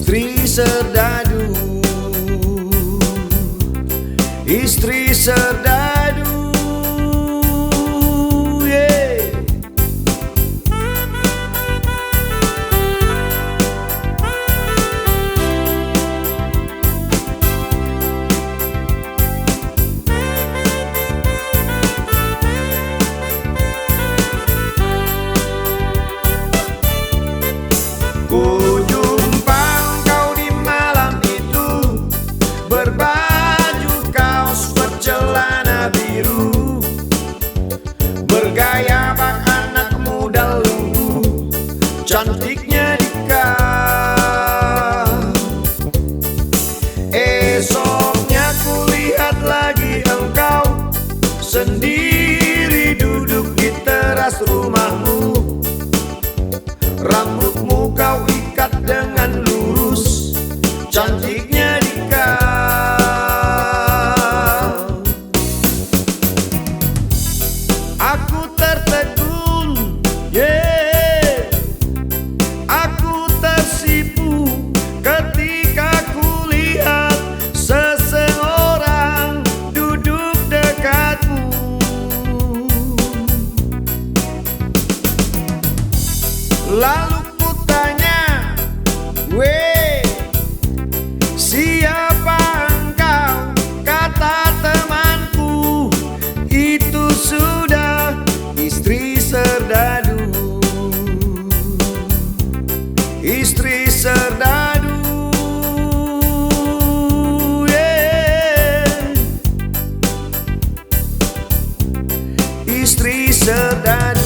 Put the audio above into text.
Istri serdadu, istri serdadu, yeah. Ku jumpa engkau di malam itu, berbaju kaos bercelana biru, bergaya bak anak muda lugu, cantiknya nikah. Esoknya kulihat lagi engkau sendiri duduk di teras rumahmu. Rambutmu kau ikat dengan lurus, cantiknya nikah. Aku tertegun, yeah. Aku tersipu ketika kulihat seseorang duduk dekatmu. Lalu ku tanya, weh, siapa engkau? Kata temanku, itu sudah istri serdadu. Istri serdadu, yeah. Istri serdadu.